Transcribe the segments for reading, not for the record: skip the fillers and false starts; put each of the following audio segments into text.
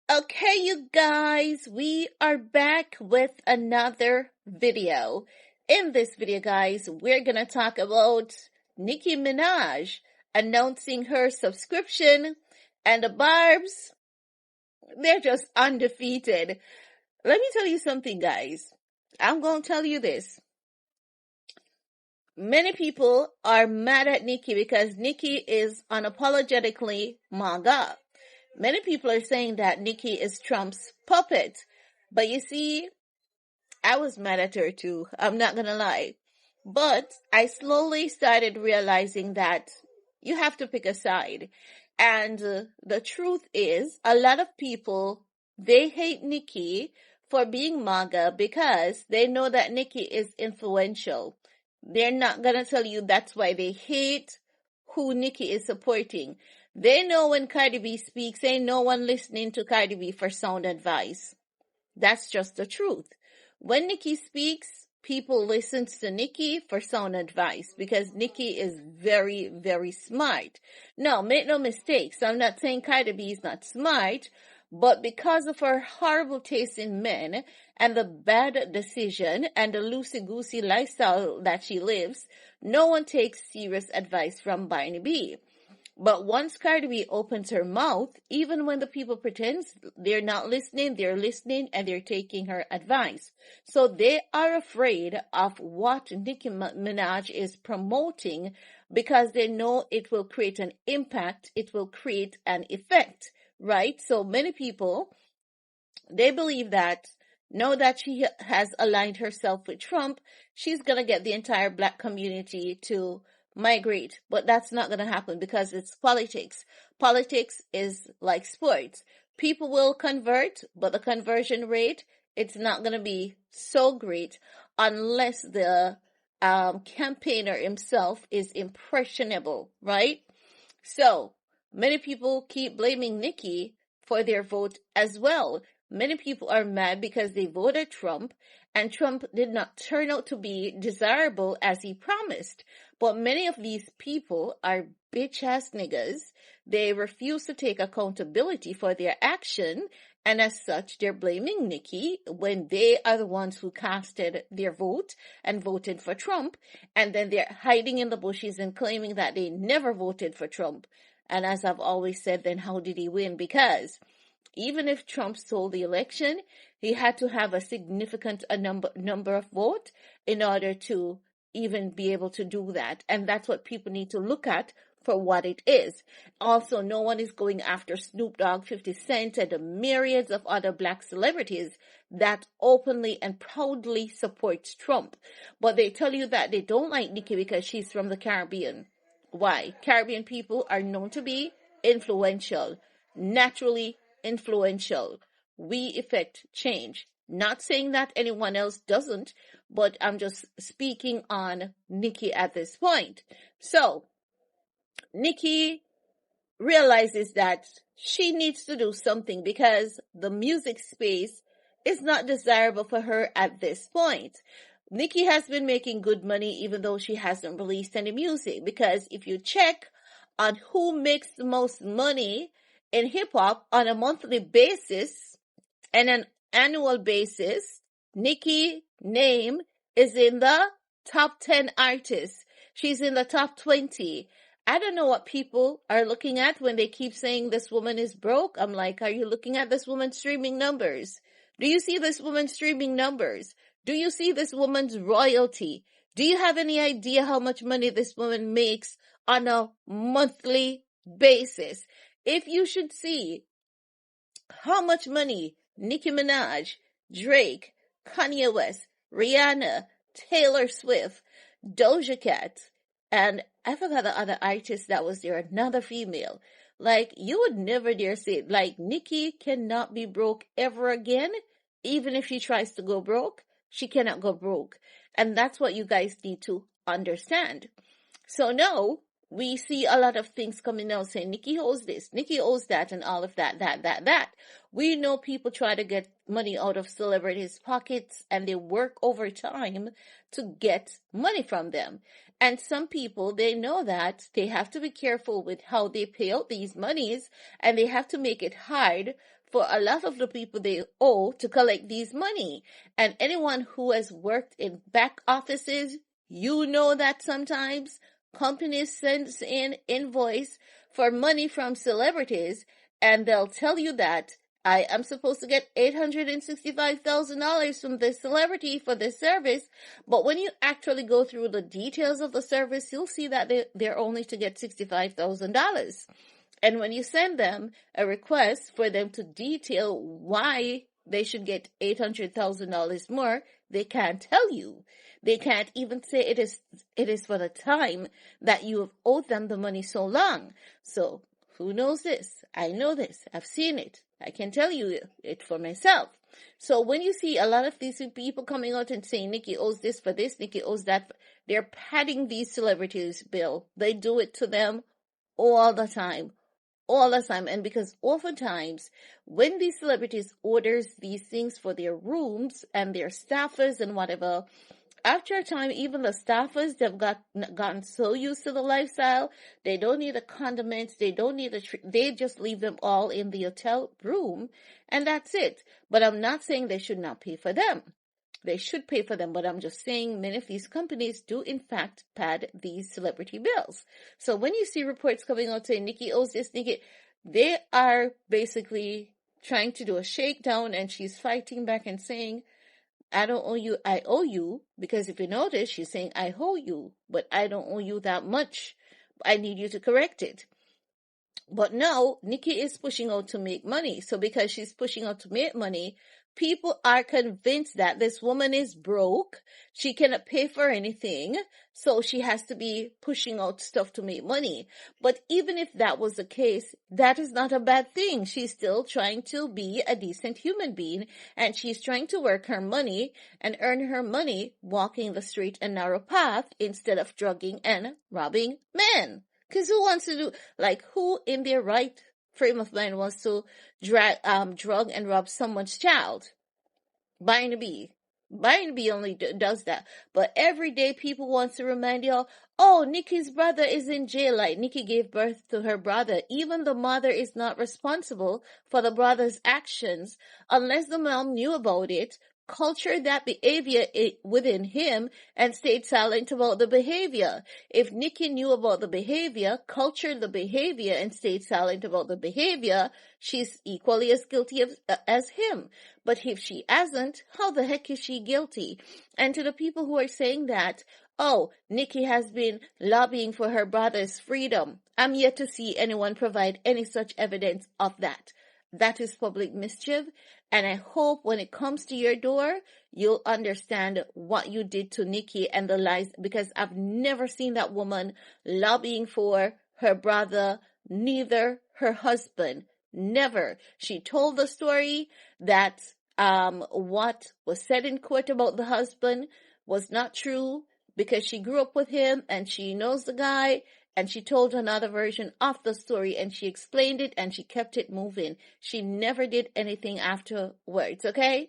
Okay, you guys, we are back with another video. In this video, guys, we're gonna talk about Nicki Minaj announcing her subscription, and the Barbz, they're just undefeated. Let me tell you something, guys. I'm gonna tell you this. Many people are mad at Nicki because Nicki is unapologetically MAGA. Many people are saying that Nicki is Trump's puppet. But you see, I was mad at her too. I'm not going to lie. But I slowly started realizing that you have to pick a side. And the truth is, a lot of people, they hate Nicki for being MAGA because they know that Nicki is influential. They're not going to tell you that's why they hate who Nicki is supporting. They know when Cardi B speaks, ain't no one listening to Cardi B for sound advice. That's just the truth. When Nicki speaks, people listen to Nicki for sound advice because Nicki is very, very smart. No, make no mistakes. I'm not saying Cardi B is not smart, but because of her horrible taste in men and the bad decision and the loosey-goosey lifestyle that she lives, no one takes serious advice from Barney B. But once Cardi B opens her mouth, even when the people pretend they're not listening, they're listening and they're taking her advice. So they are afraid of what Nicki Minaj is promoting because they know it will create an impact, it will create an effect, right? So many people, they believe that now that she has aligned herself with Trump, she's going to get the entire black community to migrate, but that's not going to happen because it's politics. Politics is like sports. People will convert, but the conversion rate, it's not going to be so great unless the campaigner himself is impressionable, right? So many people keep blaming Nicki for their vote as well. Many people are mad because they voted Trump and Trump did not turn out to be desirable as he promised. But many of these people are bitch-ass niggas. They refuse to take accountability for their action, and as such, they're blaming Nicki when they are the ones who casted their vote and voted for Trump, and then they're hiding in the bushes and claiming that they never voted for Trump. And as I've always said, then how did he win? Because even if Trump stole the election, he had to have a significant number of votes in order to even be able to do that. And that's what people need to look at for what it is. Also, no one is going after Snoop Dogg, 50 Cent, and the myriads of other black celebrities that openly and proudly supports Trump. But they tell you that they don't like Nicki because she's from the Caribbean. Why? Caribbean people are known to be influential, naturally influential. We effect change. Not saying that anyone else doesn't, but I'm just speaking on Nicki at this point. So, Nicki realizes that she needs to do something because the music space is not desirable for her at this point. Nicki has been making good money even though she hasn't released any music, because if you check on who makes the most money in hip-hop on a monthly basis and an annual basis, Nicki's name is in the top 10 artists. She's in the top 20. I don't know what people are looking at when they keep saying this woman is broke. I'm like, are you looking at this woman's streaming numbers? Do you see this woman's streaming numbers? Do you see this woman's royalty? Do you have any idea how much money this woman makes on a monthly basis? If you should see how much money Nicki Minaj, Drake, Kanye West, Rihanna, Taylor Swift, Doja Cat, and I forgot the other artist that was there, another female. Like, you would never dare say it. Like, Nicki cannot be broke ever again. Even if she tries to go broke, she cannot go broke. And that's what you guys need to understand. So now, we see a lot of things coming out saying Nicki owes this, Nicki owes that, and all of that. We know people try to get money out of celebrities' pockets and they work overtime to get money from them. And some people, they know that they have to be careful with how they pay out these monies, and they have to make it hard for a lot of the people they owe to collect these money. And anyone who has worked in back offices, you know that sometimes companies sends in invoice for money from celebrities, and they'll tell you that I am supposed to get $865,000 from this celebrity for this service. But when you actually go through the details of the service, you'll see that they're only to get $65,000. And when you send them a request for them to detail why they should get $800,000 more, they can't tell you. They can't even say it is for the time that you have owed them the money so long. So who knows this? I know this. I've seen it. I can tell you it for myself. So when you see a lot of these people coming out and saying Nicki owes this for this, Nicki owes that, they're padding these celebrities' bill. They do it to them all the time. All the time. And because oftentimes when these celebrities orders these things for their rooms and their staffers and whatever, after a time, even the staffers, they've gotten so used to the lifestyle, they don't need the condiments, they don't need they just leave them all in the hotel room, and that's it. But I'm not saying they should not pay for them. They should pay for them, but I'm just saying many of these companies do in fact pad these celebrity bills. So when you see reports coming out saying Nicki owes this, Nicki, they are basically trying to do a shakedown, and she's fighting back and saying, I don't owe you, I owe you, because if you notice, she's saying, I owe you, but I don't owe you that much. I need you to correct it. But no, Nicki is pushing out to make money. So because she's pushing out to make money, people are convinced that this woman is broke. She cannot pay for anything. So she has to be pushing out stuff to make money. But even if that was the case, that is not a bad thing. She's still trying to be a decent human being, and she's trying to work her money and earn her money walking the straight and narrow path instead of drugging and robbing men. Because who wants to do, who in their right frame of mind wants to drug and rob someone's child? Buying B only does that. But every day people want to remind y'all, oh, Nicki's brother is in jail. Like Nicki gave birth to her brother. Even the mother is not responsible for the brother's actions unless the mom knew about it, cultured that behavior within him, and stayed silent about the behavior. If Nicki knew about the behavior, cultured the behavior, and stayed silent about the behavior, she's equally as guilty as him. But if she hasn't, how the heck is she guilty? And to the people who are saying that, oh, Nicki has been lobbying for her brother's freedom, I'm yet to see anyone provide any such evidence of that. That is public mischief, and I hope when it comes to your door, you'll understand what you did to Nicki and the lies, because I've never seen that woman lobbying for her brother, neither her husband. Never. She told the story that what was said in court about the husband was not true because she grew up with him and she knows the guy, and she told another version of the story and she explained it and she kept it moving. She never did anything afterwards, okay?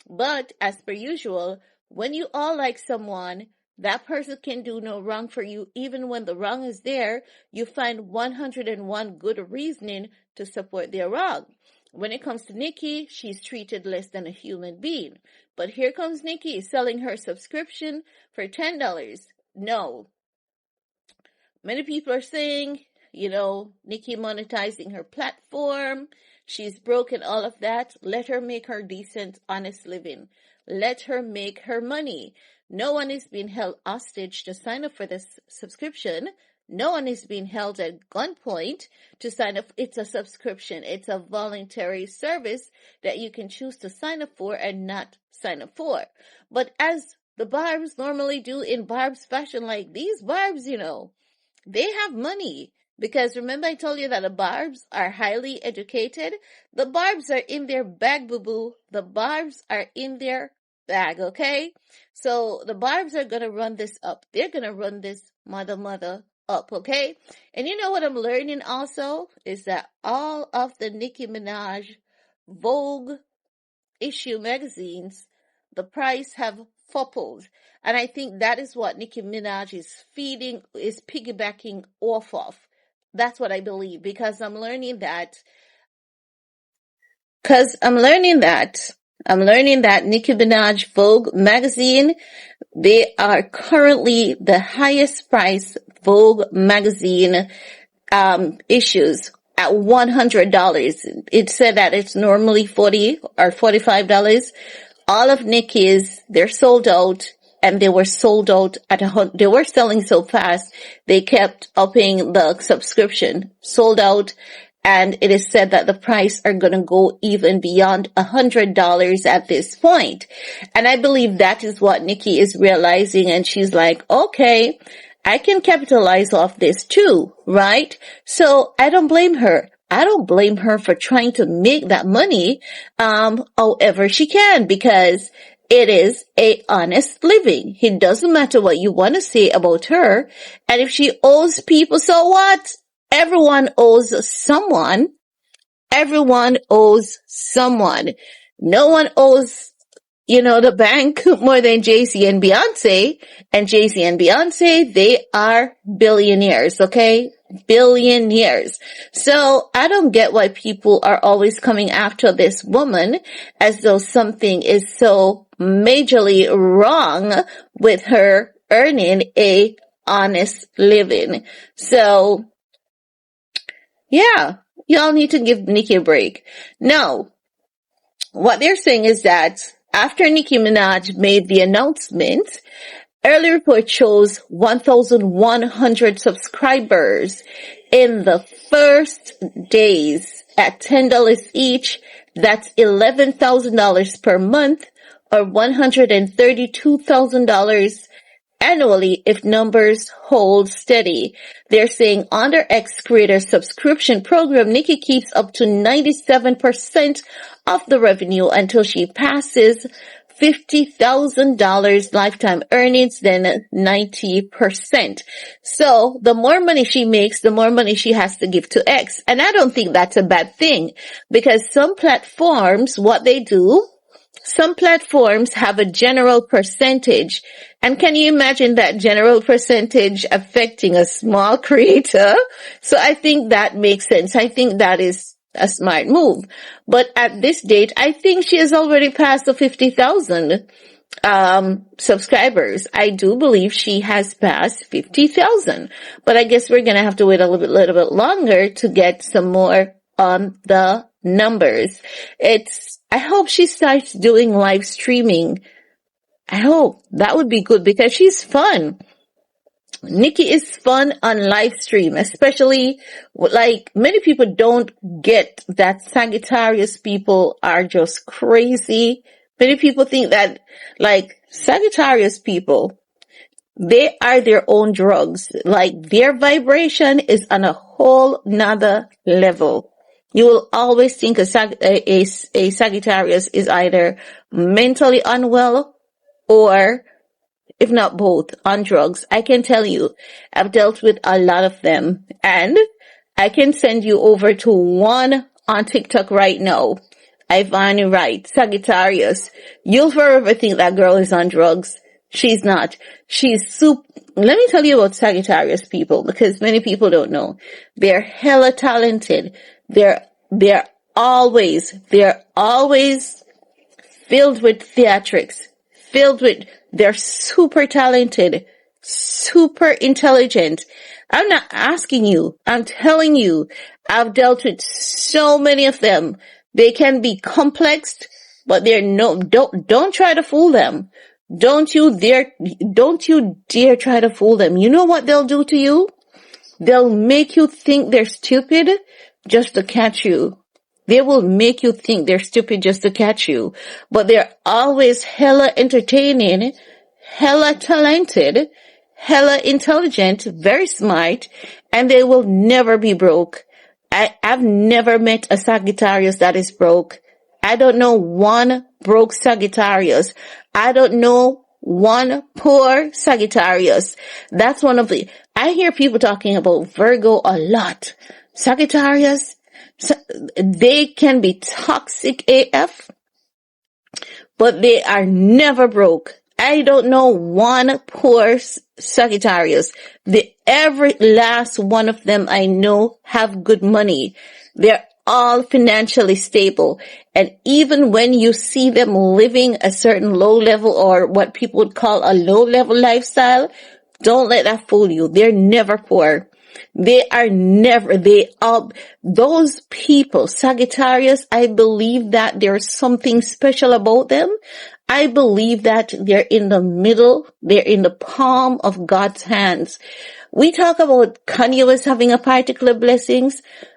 But as per usual, when you all like someone, that person can do no wrong for you. Even when the wrong is there, you find 101 good reasoning to support their wrong. When it comes to Nicki, she's treated less than a human being. But here comes Nicki selling her subscription for $10. No. Many people are saying, Nicki monetizing her platform. She's broken all of that. Let her make her decent, honest living. Let her make her money. No one is being held hostage to sign up for this subscription. No one is being held at gunpoint to sign up. It's a subscription. It's a voluntary service that you can choose to sign up for and not sign up for. But as the Barbz normally do in Barbz fashion, like these Barbz, they have money. Because remember I told you that the Barbz are highly educated? The Barbz are in their bag, boo-boo. The Barbz are in their bag, okay? So the Barbz are going to run this up. They're going to run this mother up, okay? And you know what I'm learning also? Is that all of the Nicki Minaj Vogue issue magazines, the price have tripled. And I think that is what Nicki Minaj is piggybacking off of. That's what I believe, because I'm learning that Cause I'm learning that. Nicki Minaj Vogue magazine, they are currently the highest price Vogue magazine issues at $100. It said that it's normally $40 or $45. All of Nicki's, they're sold out, and they were sold out they were selling so fast, they kept upping the subscription. Sold out, and it is said that the price are gonna go even beyond $100 at this point. And I believe that is what Nicki is realizing, and she's like, okay, I can capitalize off this too, right? So I don't blame her. I don't blame her for trying to make that money, however she can, because it is a honest living. It doesn't matter what you want to say about her. And if she owes people, so what? Everyone owes someone. Everyone owes someone. No one owes, the bank more than Jay-Z and Beyonce. And Jay-Z and Beyonce, they are billionaires, okay? Billionaires. So I don't get why people are always coming after this woman as though something is so majorly wrong with her earning a honest living. So, yeah, y'all need to give Nicki a break. No, what they're saying is that after Nicki Minaj made the announcement, early report shows 1,100 subscribers in the first days at $10 each. That's $11,000 per month, or $132,000 annually if numbers hold steady. They're saying under X Creator subscription program, Nicki keeps up to 97% of the revenue until she passes $50,000 lifetime earnings, then 90%. So the more money she makes, the more money she has to give to X. And I don't think that's a bad thing, because some platforms, what they do, some platforms have a general percentage. And can you imagine that general percentage affecting a small creator? So I think that makes sense. I think that is a smart move. But at this date, I think she has already passed the 50,000 subscribers. I do believe she has passed 50,000. But I guess we're going to have to wait a little bit longer to get some more on the numbers. I hope she starts doing live streaming. I hope that would be good, because she's fun. Nicki is fun on live stream, especially like many people don't get that Sagittarius people are just crazy. Many people think that like Sagittarius people, they are their own drugs. Like their vibration is on a whole nother level. You will always think a Sagittarius is either mentally unwell or, if not both, on drugs. I can tell you, I've dealt with a lot of them, and I can send you over to one on TikTok right now. Ivani Wright, Sagittarius. You'll forever think that girl is on drugs. She's not. Let me tell you about Sagittarius people, because many people don't know. They're hella talented. They're always filled with theatrics, they're super talented, super intelligent. I'm not asking you, I'm telling you, I've dealt with so many of them. They can be complex, but don't try to fool them. Don't you dare try to fool them. You know what they'll do to you? They'll make you think they're stupid just to catch you. They will make you think they're stupid just to catch you. But they're always hella entertaining, hella talented, hella intelligent, very smart, and they will never be broke. I've never met a Sagittarius that is broke. I don't know one broke Sagittarius. I don't know one poor Sagittarius. That's I hear people talking about Virgo a lot. Sagittarius, they can be toxic AF, but they are never broke. I don't know one poor Sagittarius. Every last one of them I know have good money. They're all financially stable. And even when you see them living a certain low level or what people would call a low level lifestyle, don't let that fool you. They're never poor. Those people, Sagittarius, I believe that there's something special about them. I believe that they're in the middle, they're in the palm of God's hands. We talk about Kanye West having a particular blessing.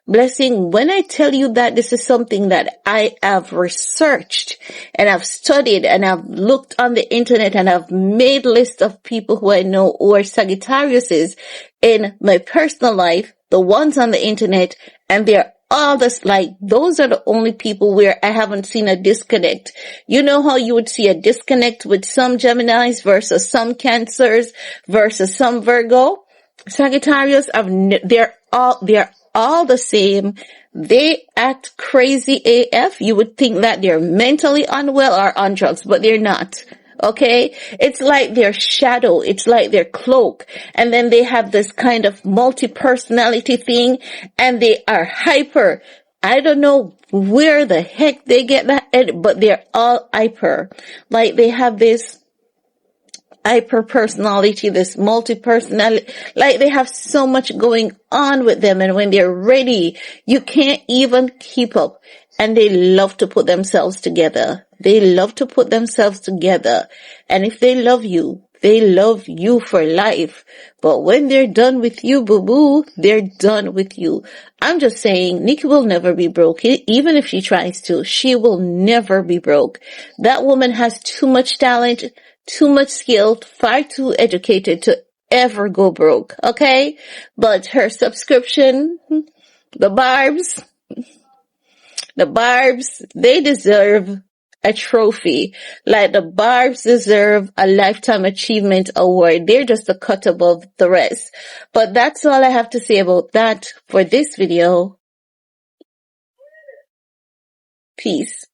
When I tell you that this is something that I have researched and I've studied and I've looked on the internet and I've made lists of people who I know who are Sagittariuses in my personal life, the ones on the internet, and they're all this, like, those are the only people where I haven't seen a disconnect. You know how you would see a disconnect with some Geminis versus some Cancers versus some Virgo? Sagittarius, they're all the same. They act crazy AF. You would think that they're mentally unwell or on drugs, but they're not. Okay? It's like their shadow. It's like their cloak. And then they have this kind of multi-personality thing, and they are hyper. I don't know where the heck they get that, but they're all hyper. Like they have this hyper personality, this multi-personality, like they have so much going on with them, and when they're ready, you can't even keep up. And they love to put themselves together. They love to put themselves together. And if they love you for life. But when they're done with you, boo-boo, they're done with you. I'm just saying, Nicki will never be broke. Even if she tries to, she will never be broke. That woman has too much talent, too much skill, far too educated to ever go broke, okay? But her subscription, the Barbz, they deserve a trophy. Like the Barbz deserve a Lifetime Achievement Award. They're just a cut above the rest. But that's all I have to say about that for this video. Peace.